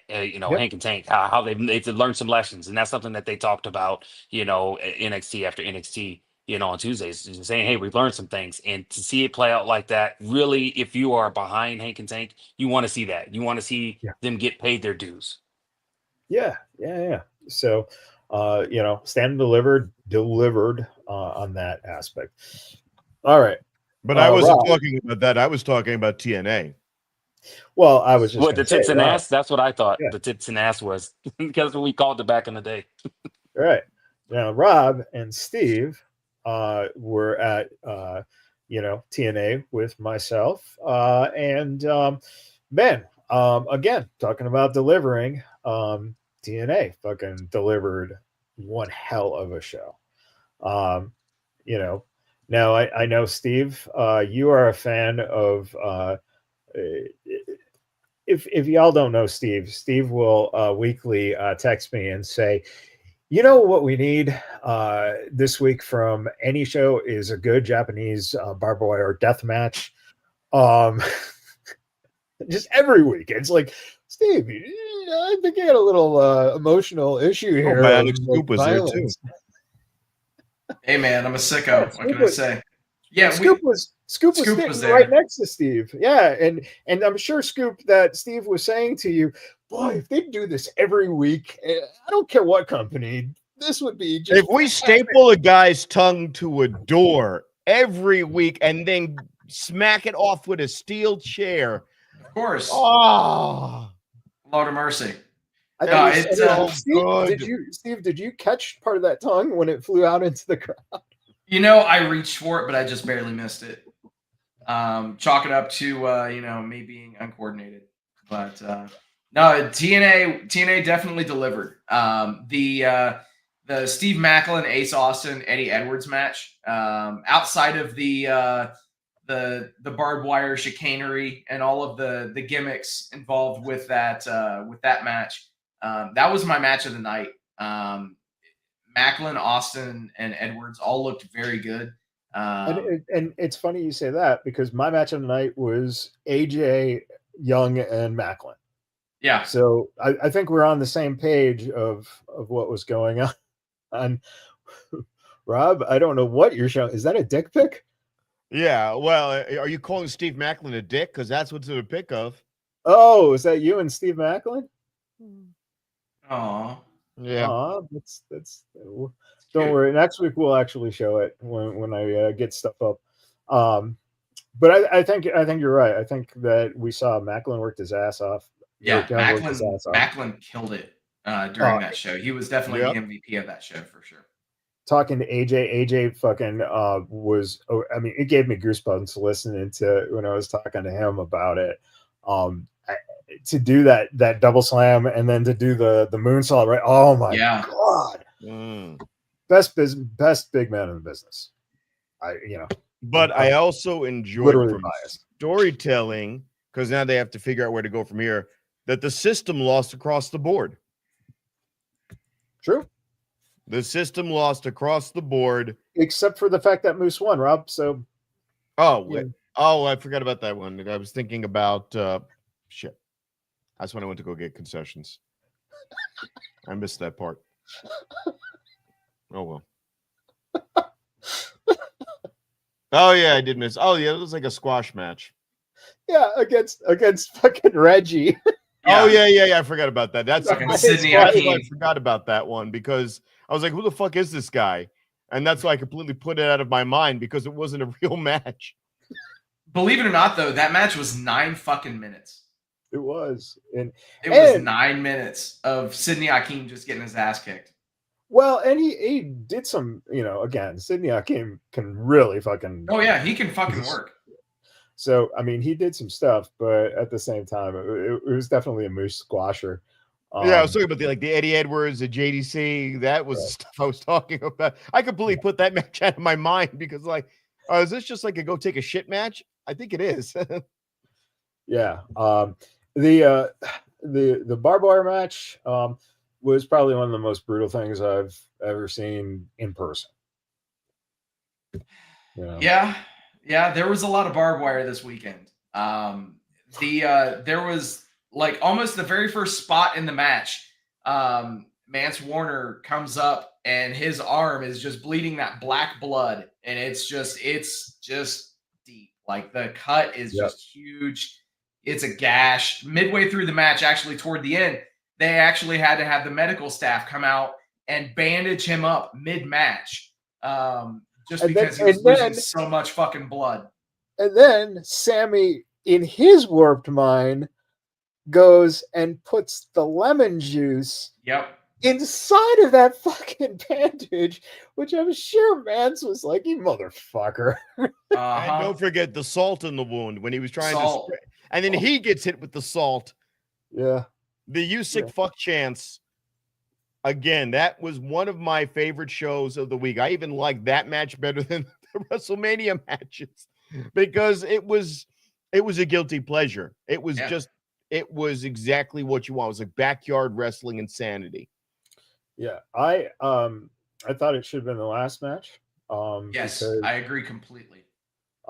Hank and Tank, how they've learned some lessons. And that's something that they talked about, NXT after NXT, on Tuesdays, just saying, hey, we've learned some things. And to see it play out like that, really, if you are behind Hank and Tank, you want to see that. You want to see them get paid their dues. Yeah. So, Stand delivered on that aspect. All right. But I wasn't talking about that. I was talking about TNA. Well, I was just what the tits and ass. That's what I thought. Yeah. The tits and ass was because we called it back in the day. Right now, Rob and Steve were at TNA with myself, and again talking about delivering. TNA fucking delivered one hell of a show. Now I know, Steve, you are a fan of. If y'all don't know Steve will weekly text me and say, you know what we need this week from any show is a good Japanese barbed wire death match. Just every week. It's like, Steve, I think you had a little emotional issue here. Alex Scoop was there too. Hey man, I'm a sicko. What can I say? Yeah, Scoop was there right next to Steve. Yeah, and I'm sure, Scoop, that Steve was saying to you, boy, if they do this every week, I don't care what company, this would be just. If we staple a guy's tongue to a door every week and then smack it off with a steel chair, of course. Oh, Lord of mercy. Steve, did you catch part of that tongue when it flew out into the crowd? I reached for it, but I just barely missed it. Chalk it up to me being uncoordinated. But no, TNA definitely delivered. The Steve Macklin, Ace Austin, Eddie Edwards match, outside of the barbed wire chicanery and all of the gimmicks involved with that match. That was my match of the night. Macklin, Austin, and Edwards all looked very good. And it's funny you say that, because my match of the night was AJ, Young, and Macklin. Yeah. So I think we're on the same page of what was going on. And Rob, I don't know what you're showing. Is that a dick pic? Yeah. Well, are you calling Steve Macklin a dick? Because that's what's a pic of. Oh, is that you and Steve Macklin? Oh. Yeah. That's don't worry. Next week we'll actually show it when I get stuff up. But I think you're right. I think that we saw Macklin worked his ass off. Yeah, Macklin killed it during that show. He was definitely the MVP of that show for sure. Talking to AJ fucking was. I mean, it gave me goosebumps listening to when I was talking to him about it. To do that double slam and then to do the moonsault, right? Oh my god! Mm. Best big man in the business. But I also enjoyed literally from biased. storytelling, because now they have to figure out where to go from here, that the system lost across the board. True. The system lost across the board. Except for the fact that Moose won, Rob. So I forgot about that one. I was thinking about shit. That's when I went to go get concessions. I missed that part. Oh well. Oh yeah, I did miss. Oh yeah, it was like a squash match. yeah, against fucking Reggie. Oh yeah. I forgot about that. That's Fucking that's Sidney why I Akeem. forgot about that one because I was like, "Who the fuck is this guy?" And that's why I completely put it out of my mind because it wasn't a real match. Believe it or not, though, that match was 9 fucking minutes. It was, It was 9 minutes of Sidney Akeem just getting his ass kicked. Well, and he did some, again, Sidney Akeem can really fucking. Oh yeah, he can fucking work. So I mean, he did some stuff, but at the same time, it was definitely a Moose squasher. Yeah, I was talking about the Eddie Edwards, the JDC. That was the stuff I was talking about. I completely put that match out of my mind because, is this just like a go take a shit match? I think it is. Yeah. The barbed wire match was probably one of the most brutal things I've ever seen in person. Yeah, there was a lot of barbed wire this weekend. There was like almost the very first spot in the match. Mance Warner comes up and his arm is just bleeding that black blood, and it's just deep. Like the cut is just huge. It's a gash. Midway through the match, actually toward the end, they actually had to have the medical staff come out and bandage him up mid-match. Just because he was losing so much fucking blood. And then Sammy, in his warped mind, goes and puts the lemon juice inside of that fucking bandage, which I'm sure Mance was like, "You motherfucker." And don't forget the salt in the wound when he was trying to spray. And then he gets hit with the salt. Yeah. The You Sick Fuck chance. Again, that was one of my favorite shows of the week. I even liked that match better than the WrestleMania matches because it was a guilty pleasure. It was it was exactly what you want. It was like backyard wrestling insanity. Yeah, I thought it should have been the last match. Yes, I agree completely.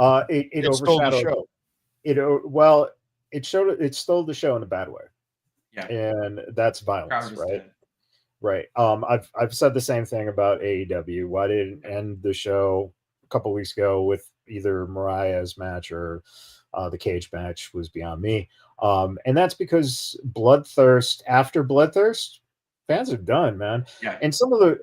It overshadowed the show. It stole the show in a bad way. Yeah, and that's violence, right? Right. I've said the same thing about AEW. Why didn't end the show a couple weeks ago with either Mariah's match or the cage match was beyond me. And that's because Bloodthirst, after Bloodthirst, fans are done, man. Yeah. And some of the,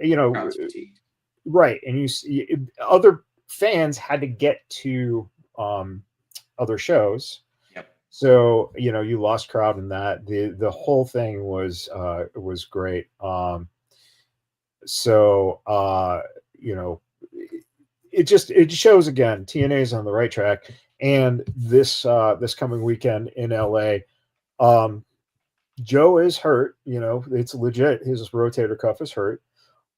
right. And you see other fans had to get to other shows. Yep. So, you lost crowd in that. The whole thing was great. It shows again, TNA is on the right track. And this coming weekend in LA, Joe is hurt. It's legit. His rotator cuff is hurt.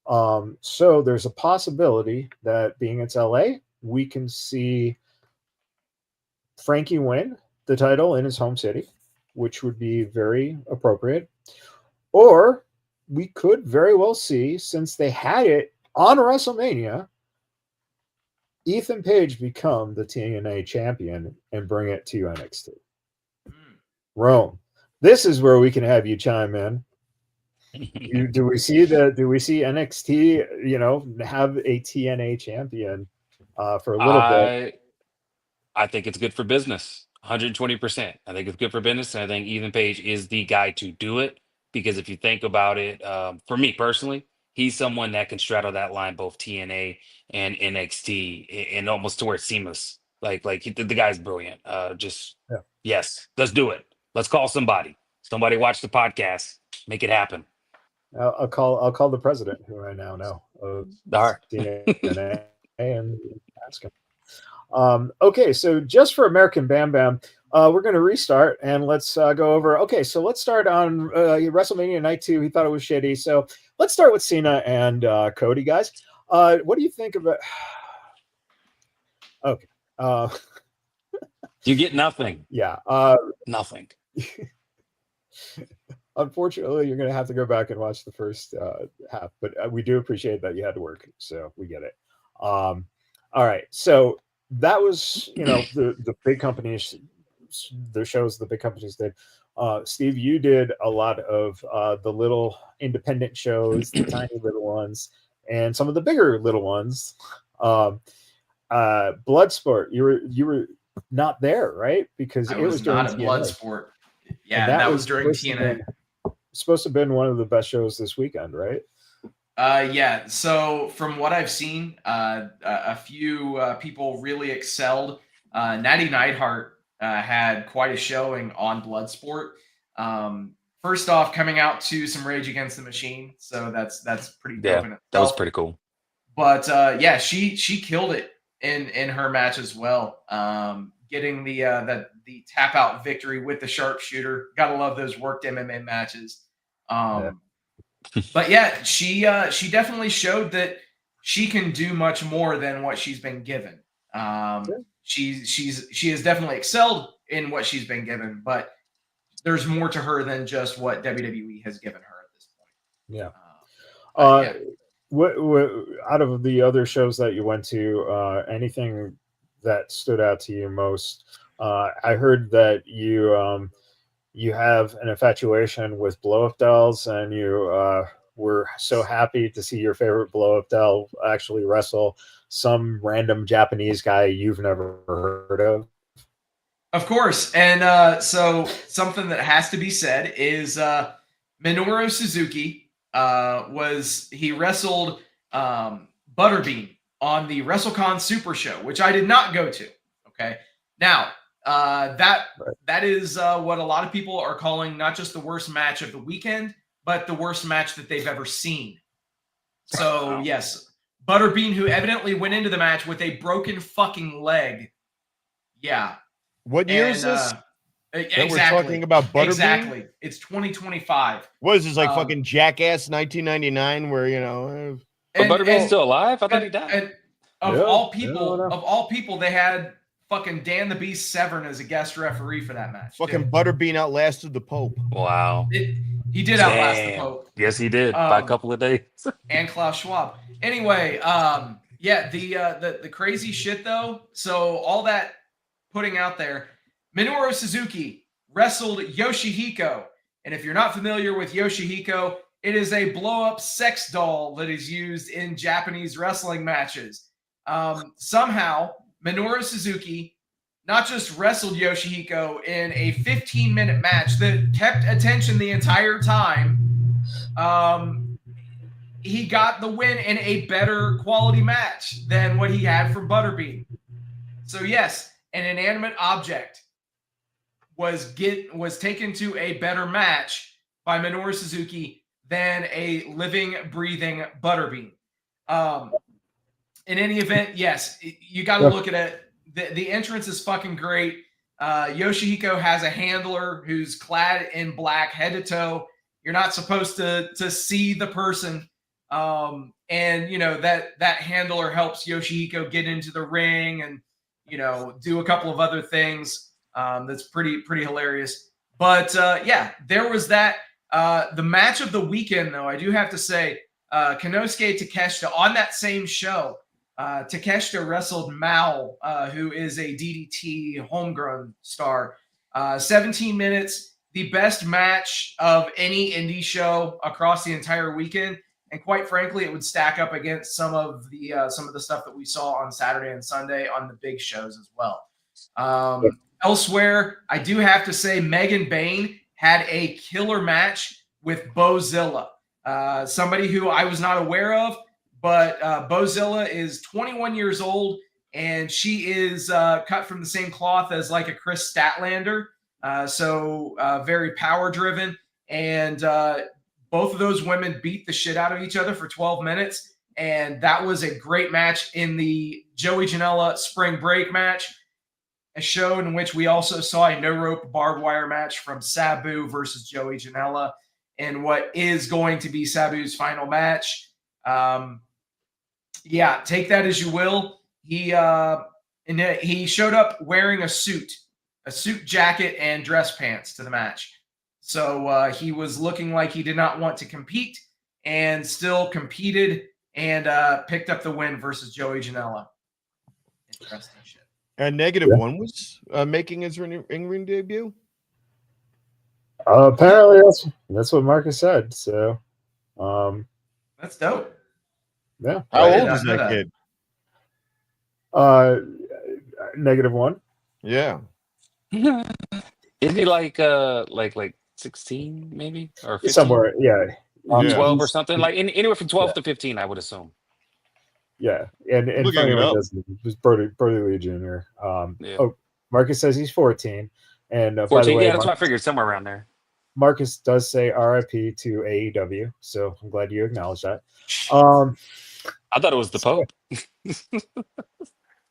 So there's a possibility that being it's LA, we can see Frankie win the title in his home city, which would be very appropriate. Or we could very well see, since they had it on WrestleMania, Ethan Page become the TNA champion and bring it to NXT. Rome. This is where we can have you chime in. Do we see NXT, have a TNA champion for a little bit? I think it's good for business. 120%. I think it's good for business. And I think Ethan Page is the guy to do it. Because if you think about it, for me personally, he's someone that can straddle that line, both TNA and NXT, and almost to where it's seamless. Like the guy's brilliant. Yes, let's do it. Let's call somebody. Somebody watch the podcast. Make it happen. I'll call the president, who I now know of TNA, and ask him. Okay, so just for American Bam Bam, we're going to restart and let's go over. Okay, so let's start on WrestleMania Night 2. He thought it was shitty, so let's start with Cena and Cody, guys. What do you think about? Okay. You get nothing. Yeah. Nothing. Unfortunately, you're going to have to go back and watch the first half, but we do appreciate that you had to work, so we get it. All right, so that was the big companies, the shows the big companies did. Steve, you did a lot of the little independent shows, the tiny little ones, and some of the bigger little ones. Bloodsport, you were not there, right? Because I it was during not a TNA. Bloodsport. Yeah, And that was during TNA. Supposed to have been one of the best shows this weekend, right? Yeah. So from what I've seen, a few people really excelled. Natty Neidhart had quite a showing on Bloodsport. First off, coming out to some Rage Against the Machine, so that's pretty dope in itself. That was pretty cool. But yeah, she killed it in her match as well. Getting the tap out victory with the sharpshooter. Gotta love those worked MMA matches. But yeah, she definitely showed that she can do much more than what she's been given. She has definitely excelled in what she's been given, but there's more to her than just what WWE has given her at this point. Yeah. Yeah. What out of the other shows that you went to, anything that stood out to you most? I heard that you have an infatuation with blow-up dolls, and you were so happy to see your favorite blow-up doll actually wrestle some random Japanese guy you've never heard of. Of course. And so something that has to be said is Minoru Suzuki he wrestled Butterbean on the WrestleCon Super Show, which I did not go to. Okay. Now, that is what a lot of people are calling not just the worst match of the weekend, but the worst match that they've ever seen. So, yes, Butterbean, who evidently went into the match with a broken fucking leg. Yeah. What year is this? Exactly. We're talking about Butterbean? Exactly. It's 2025. What is this, like fucking Jackass 1999, where, But Butterbean's still alive? I thought he died. And of all people, they had fucking Dan the Beast Severn as a guest referee for that match. fucking Butterbean outlasted the Pope. Wow. He did outlast the Pope. Yes, he did by a couple of days. And Klaus Schwab. Anyway, yeah, the crazy shit though. So all that putting out there, Minoru Suzuki wrestled Yoshihiko, and if you're not familiar with Yoshihiko, it is a blow-up sex doll that is used in Japanese wrestling matches. Somehow, Minoru Suzuki not just wrestled Yoshihiko in a 15-minute match that kept attention the entire time. He got the win in a better quality match than what he had from Butterbean. So yes, an inanimate object was taken to a better match by Minoru Suzuki than a living, breathing Butterbean. In any event, yes, you got to look at it. The entrance is fucking great. Yoshihiko has a handler who's clad in black head to toe. You're not supposed to see the person. And that handler helps Yoshihiko get into the ring and do a couple of other things. That's pretty hilarious. But yeah, there was that. The match of the weekend, though, I do have to say, Konosuke Takeshita on that same show. Takeshita wrestled Mal, who is a DDT homegrown star. 17 minutes, the best match of any indie show across the entire weekend. And quite frankly, it would stack up against some of the stuff that we saw on Saturday and Sunday on the big shows as well. Elsewhere, I do have to say Megan Bain had a killer match with Bozilla, somebody who I was not aware of, but Bozilla is 21 years old, and she is cut from the same cloth as like a Chris Statlander, so very power-driven, and both of those women beat the shit out of each other for 12 minutes, and that was a great match in the Joey Janela Spring Break match, a show in which we also saw a no-rope barbed wire match from Sabu versus Joey Janela in what is going to be Sabu's final match. Yeah, take that as you will. He And he showed up wearing a suit jacket, and dress pants to the match. So he was looking like he did not want to compete, and still competed and picked up the win versus Joey Janela. Interesting shit. And -1 was making his in-ring debut. Apparently, that's what Marcus said. So, that's dope. Yeah. How old is that kid? -1. Yeah. Isn't he like 16 maybe, or 15? Somewhere? Yeah. 12 or something, like anywhere from 12 to 15, I would assume. Yeah, and Looking it up. it was Brody Lee Jr. Yeah. Oh, Marcus says he's 14, and 14. by the way, Yeah, that's what I figured, somewhere around there. Marcus does say RIP to AEW, so I'm glad you acknowledged that. I thought it was the Pope.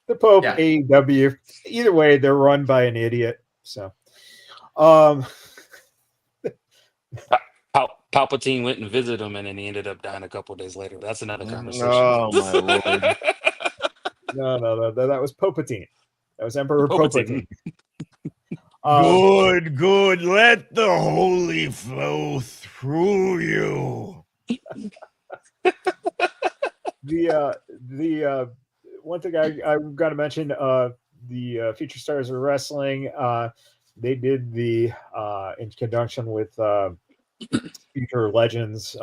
The Pope, Yeah. AEW, either way, they're run by an idiot. So, Palpatine went and visited him, and then he ended up dying a couple of days later. That's another conversation. Oh my lord! No, that was Palpatine. That was Emperor Palpatine. Good. Let the holy flow through you. The one thing I've got to mention, the Future Stars of Wrestling, they did the in conjunction with Future Legends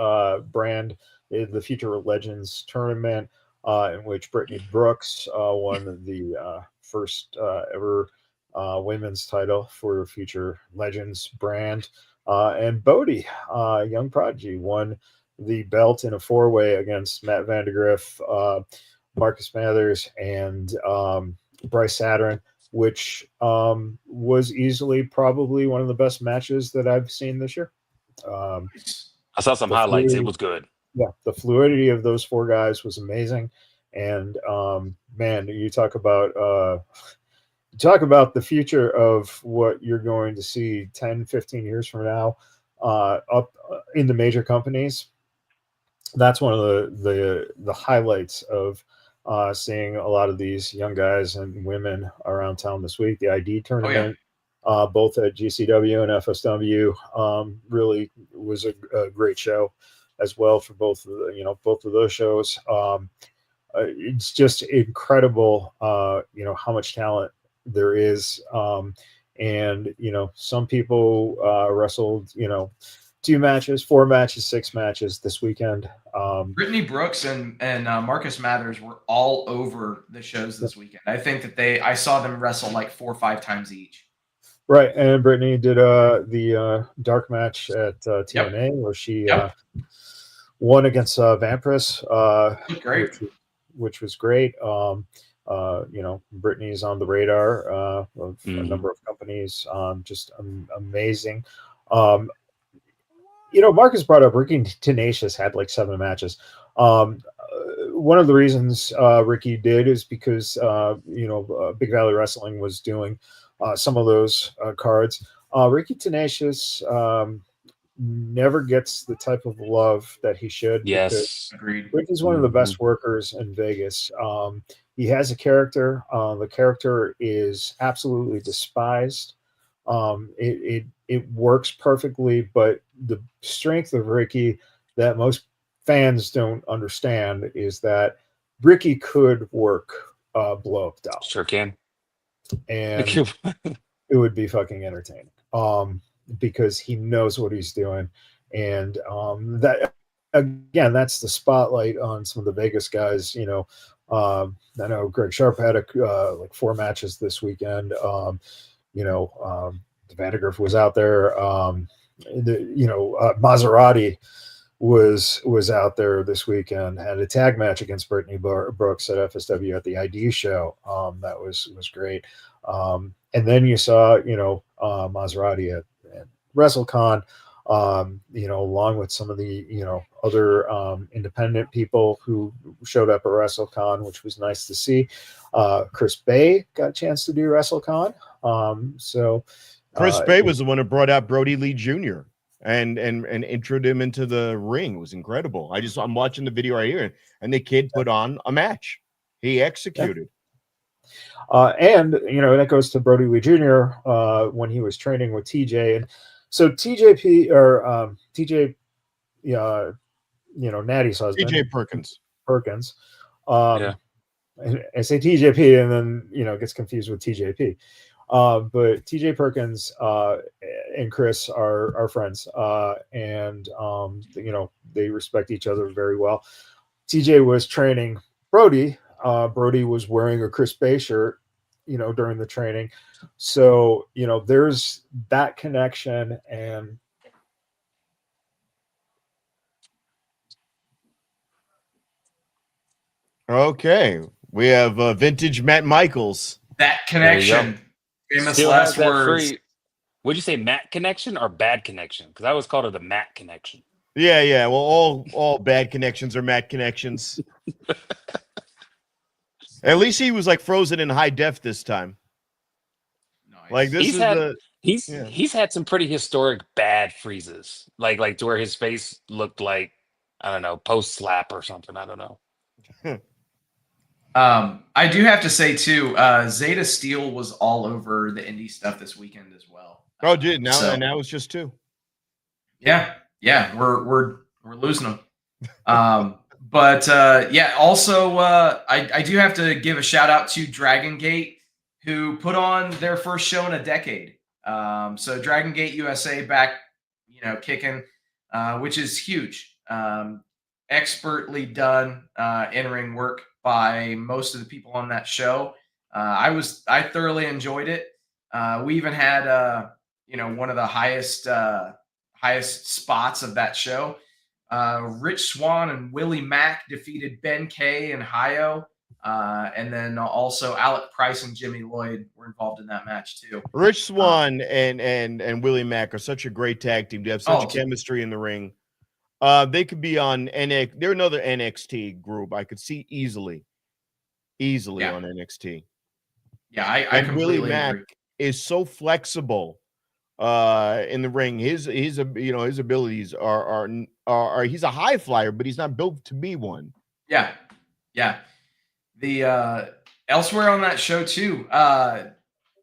brand, they did the Future Legends tournament, in which Brittany Brooks won the first ever women's title for Future Legends brand, and Bodie, young prodigy, won the belt in a 4-way against Matt Vandegrift, Marcus Mathers, and Bryce Sadrin, which was easily probably one of the best matches that I've seen this year. I saw some highlights. It was good. Yeah, the fluidity of those 4 guys was amazing. And man, you talk about the future of what you're going to see 10, 15 years from now up in the major companies. That's one of the highlights of seeing a lot of these young guys and women around town this week. The ID tournament, both at GCW and FSW, really was a great show as well for both of those shows. It's just incredible, how much talent there is. And some people wrestled, 2 matches, 4 matches, 6 matches this weekend. Brittany Brooks and Marcus Mathers were all over the shows this weekend. I think that I saw them wrestle like 4 or 5 times each. Right, and Brittany did the dark match at TNA where she won against Vampirus, great, which was great. Brittany's on the radar of a number of companies. Just amazing. Marcus brought up Ricky Tenacious had like 7 matches. One of the reasons Ricky did is because Big Valley Wrestling was doing some of those cards. Ricky Tenacious never gets the type of love that he should. Yes, agreed. Ricky's one of the best workers in Vegas. He has a character. The character is absolutely despised. It works perfectly, but the strength of Ricky that most fans don't understand is that Ricky could work blow up doll. Sure can. And it would be fucking entertaining. Because he knows what he's doing. And that again, that's the spotlight on some of the Vegas guys. I know Greg Sharp had like 4 matches this weekend. Vandegrift was out there. Maserati was out there this weekend, had a tag match against Brittany Brooks at FSW at the ID show. That was great. And then you saw, Maserati at WrestleCon, along with some of the, other independent people who showed up at WrestleCon, which was nice to see. Chris Bay got a chance to do WrestleCon. Chris Bay was the one who brought out Brody Lee Jr. and introduced him into the ring. It was incredible. I'm watching the video right here, and the kid put on a match. He executed. And that goes to Brody Lee Jr. When he was training with TJ, and so TJP or TJ, Natty's husband, TJ Perkins. Yeah. I say TJP and then gets confused with TJP. But TJ Perkins and Chris are friends, and they respect each other very well. TJ was training Brody. Brody was wearing a Chris Bay shirt, during the training. So there's that connection. And okay, we have vintage Matt Michaels. That connection. Famous Still last has that words. free. Would you say Matt connection or bad connection? Because I always called it the Matt connection. Yeah. Well, all bad connections are Matt connections. At least he was like frozen in high def this time. Nice. Like he's had some pretty historic bad freezes, like to where his face looked like, I don't know, post slap or something. I don't know. I do have to say too, Zeta Steel was all over the indie stuff this weekend as well. Oh, dude! Now it's just 2. Yeah, we're losing them. But also I do have to give a shout out to Dragon Gate, who put on their first show in a decade. So Dragon Gate USA back, kicking, which is huge. Expertly done in-ring work by most of the people on that show. I thoroughly enjoyed it. We even had one of the highest spots of that show. Rich Swann and Willie Mack defeated Ben Kay and Hayo. And then also Alec Price and Jimmy Lloyd were involved in that match too. Rich Swann and Willie Mack are such a great tag team. They have such a chemistry in the ring. They could be on NXT. They're another NXT group I could see easily on NXT. Yeah, I completely Willie Mack agree. is so flexible in the ring. His abilities are he's a high flyer, but he's not built to be one. Yeah. The elsewhere on that show too,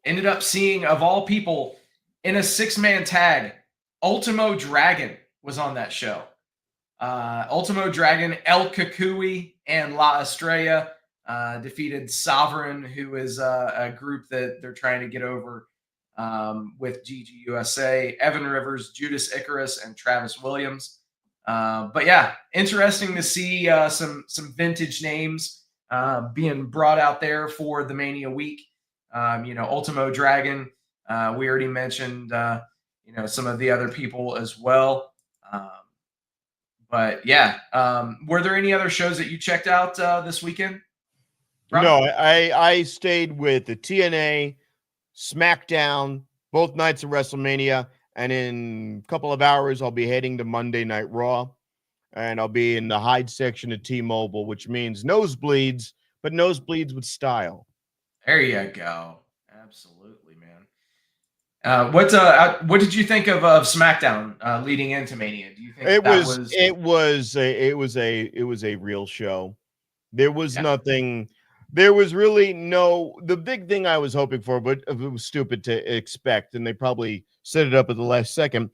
ended up seeing, of all people, in a 6-man tag, Ultimo Dragon was on that show. Ultimo Dragon, El Kukui, and La Estrella defeated Sovereign, who is a group that they're trying to get over with GGUSA, Evan Rivers, Judas Icarus, and Travis Williams. But yeah, interesting to see some vintage names being brought out there for the Mania week. Ultimo Dragon, we already mentioned, some of the other people as well. But yeah, were there any other shows that you checked out this weekend, Rob? No, I stayed with the TNA, SmackDown, both nights of WrestleMania, and in a couple of hours I'll be heading to Monday Night Raw, and I'll be in the Hyde section of T-Mobile, which means nosebleeds, but nosebleeds with style. There you go. Absolutely, man. What did you think of SmackDown leading into Mania? Do you think it was a real show? There was nothing. There was really the big thing I was hoping for, but it was stupid to expect, and they probably set it up at the last second,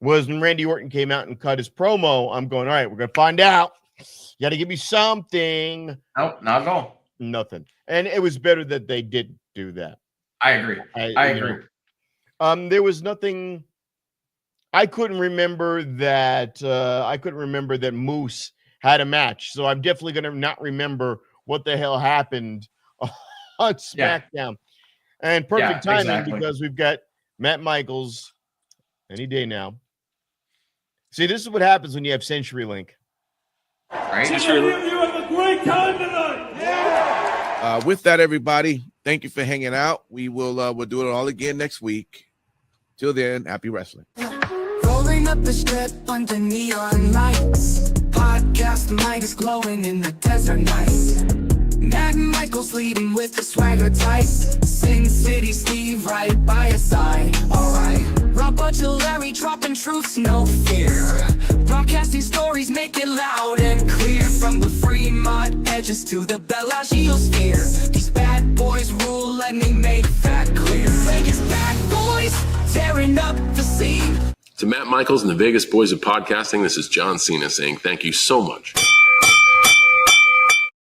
was when Randy Orton came out and cut his promo. I'm going, all right, we're going to find out. You got to give me something. Nope, not at all. Nothing. And it was better that they did do that. I agree. I agree. There was nothing. I couldn't remember that Moose had a match, so I'm definitely going to not remember what the hell happened on SmackDown. Yeah. And perfect timing because we've got Matt Michaels any day now. See, this is what happens when you have CenturyLink. Right? You have a great time tonight. Yeah. With that, everybody, thank you for hanging out. We'll do it all again next week. Till then, happy wrestling. Rolling up the strip under neon lights. Podcast mic is glowing in the desert night. Matt Michaels leading with the swagger tight. Sin City Steve right by your side. Alright. Rob Larry dropping truths, no fear. Broadcasting stories, make it loud and clear. From the Fremont edges to the Bellagio sphere. These bad boys Matt Michaels and the Vegas Boys of Podcasting, this is John Cena saying thank you so much